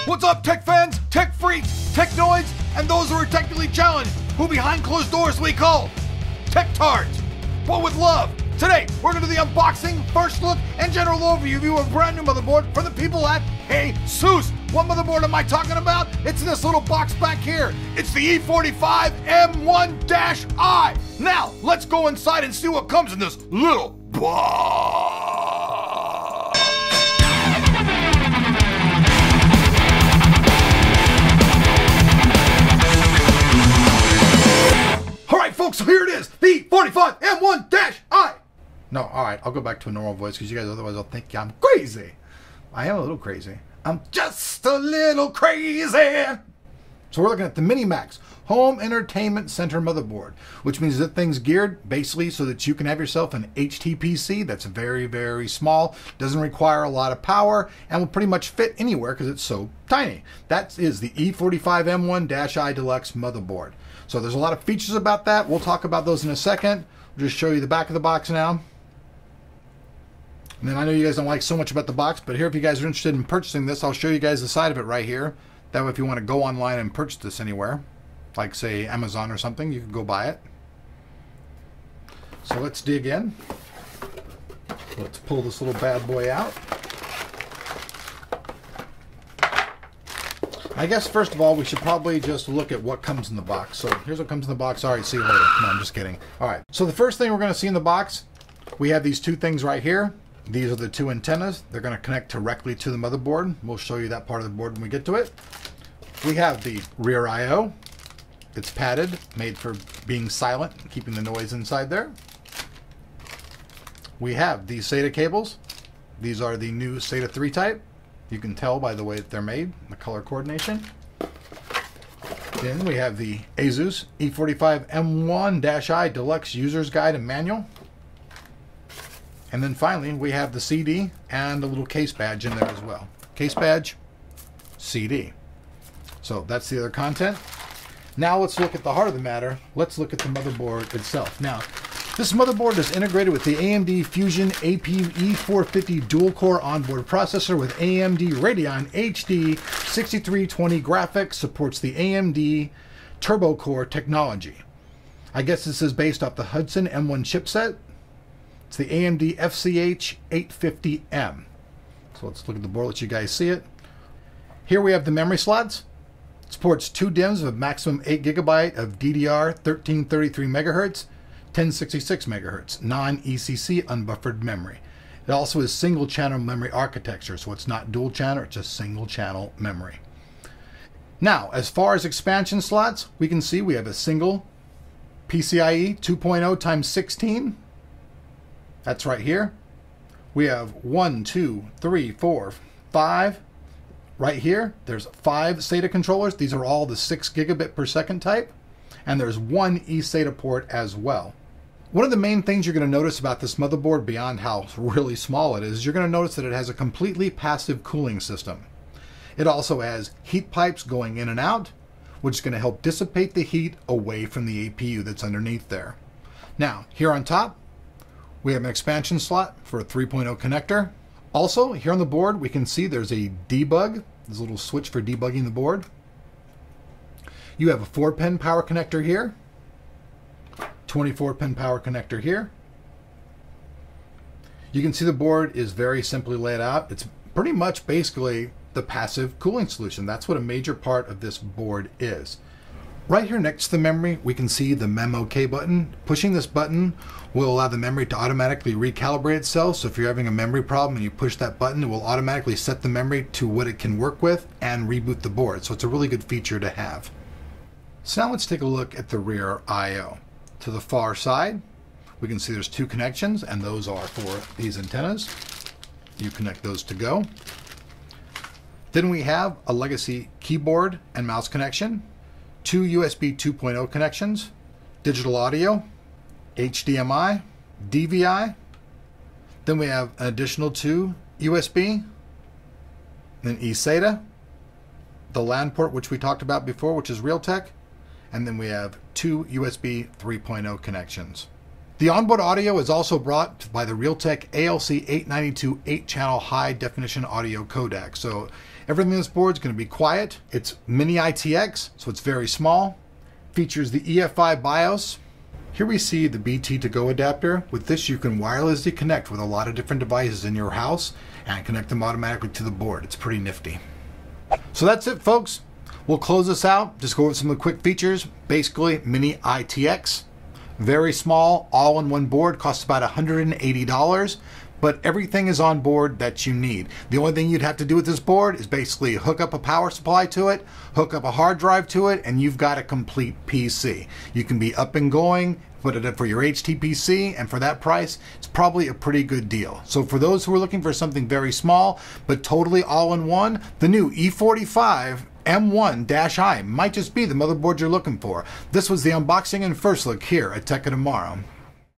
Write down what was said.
What's up, tech fans, tech freaks, technoids, and those who are technically challenged, who behind closed doors we call tech tards, but with love. Today, we're going to do the unboxing, first look, and general overview of a brand new motherboard from the people at ASUS. What motherboard am I talking about? It's in this little box back here. It's the E45M1-I. Now, let's go inside and see what comes in this little box. Alright folks, so here it is, the E45M1-I. No, alright, I'll go back to a normal voice because you guys otherwise will think I'm crazy. I am a little crazy. I'm just a little crazy. So we're looking at the Minimax Home Entertainment Center motherboard, which means that thing's geared basically so that you can have yourself an HTPC that's very, very small, doesn't require a lot of power, and will pretty much fit anywhere because it's so tiny. That is the E45M1-I Deluxe motherboard. So there's a lot of features about that. We'll talk about those in a second. We'll just show you the back of the box now. And then I know you guys don't like so much about the box, but here if you guys are interested in purchasing this, I'll show you guys the side of it right here. That way if you want to go online and purchase this anywhere, like say Amazon or something, you can go buy it. So let's dig in. Let's pull this little bad boy out. I guess first of all we should probably just look at what comes in the box. So here's what comes in the box. Alright, see you later. No, I'm just kidding. Alright, so the first thing we're going to see in the box, we have these two things right here. These are the two antennas. They're going to connect directly to the motherboard. We'll show you that part of the board when we get to it. We have the rear I/O. It's padded, made for being silent, keeping the noise inside there. We have these SATA cables. These are the new SATA 3 type. You can tell by the way that they're made, the color coordination. Then we have the ASUS E45M1-I Deluxe User's Guide and Manual. And then finally, we have the CD and a little case badge in there as well. Case badge, CD. So that's the other content. Now let's look at the heart of the matter. Let's look at the motherboard itself. Now, this motherboard is integrated with the AMD Fusion APU E450 dual-core onboard processor with AMD Radeon HD 6320 graphics, supports the AMD Turbo Core technology. I guess this is based off the Hudson M1 chipset. It's the AMD FCH 850M. So let's look at the board, let you guys see it. Here we have the memory slots. It supports 2 DIMMs of maximum 8 GB of DDR 1333 MHz. 1066 MHz, non-ECC unbuffered memory. It also is single channel memory architecture, so it's not dual channel, it's just single channel memory. Now, as far as expansion slots, we can see we have a single PCIe 2.0 x 16. That's right here. We have 1, 2, 3, 4, 5. Right here, there's 5 SATA controllers. These are all the 6 gigabit per second type. And there's 1 eSATA port as well. One of the main things you're going to notice about this motherboard, beyond how really small it is, you're going to notice that it has a completely passive cooling system. It also has heat pipes going in and out, which is going to help dissipate the heat away from the APU that's underneath there. Now, here on top, we have an expansion slot for a 3.0 connector. Also, here on the board, we can see there's a debug. There's a little switch for debugging the board. You have a 4-pin power connector here, 24-pin power connector here. You can see the board is very simply laid out. It's pretty much basically the passive cooling solution. That's what a major part of this board is. Right here next to the memory, we can see the MemOK button. Pushing this button will allow the memory to automatically recalibrate itself. So if you're having a memory problem and you push that button, it will automatically set the memory to what it can work with and reboot the board. So it's a really good feature to have. So now let's take a look at the rear I/O. To the far side, we can see there's 2 connections, and those are for these antennas. You connect those to go. Then we have a legacy keyboard and mouse connection, 2 USB 2.0 connections, digital audio, HDMI, DVI. Then we have an additional 2 USB, then eSATA, the LAN port, which we talked about before, which is Realtek, and then we have 2 USB 3.0 connections. The onboard audio is also brought by the Realtek ALC 892 8-channel high definition audio codec. So Everything in this board is going to be quiet. It's mini ITX, so it's very small. Features the EFI BIOS. Here we see the BT to go adapter. With this you can wirelessly connect with a lot of different devices in your house and connect them automatically to the board. It's pretty nifty. So that's it, folks. We'll close this out. Just go over some of the quick features. Basically, mini ITX. Very small, all-in-one board. Costs about $180. But everything is on board that you need. The only thing you'd have to do with this board is basically hook up a power supply to it, hook up a hard drive to it, and you've got a complete PC. You can be up and going, put it up for your HTPC, and for that price, it's probably a pretty good deal. So for those who are looking for something very small, but totally all-in-one, the new E45M1-I might just be the motherboard you're looking for. This was the unboxing and first look here at Tech of Tomorrow.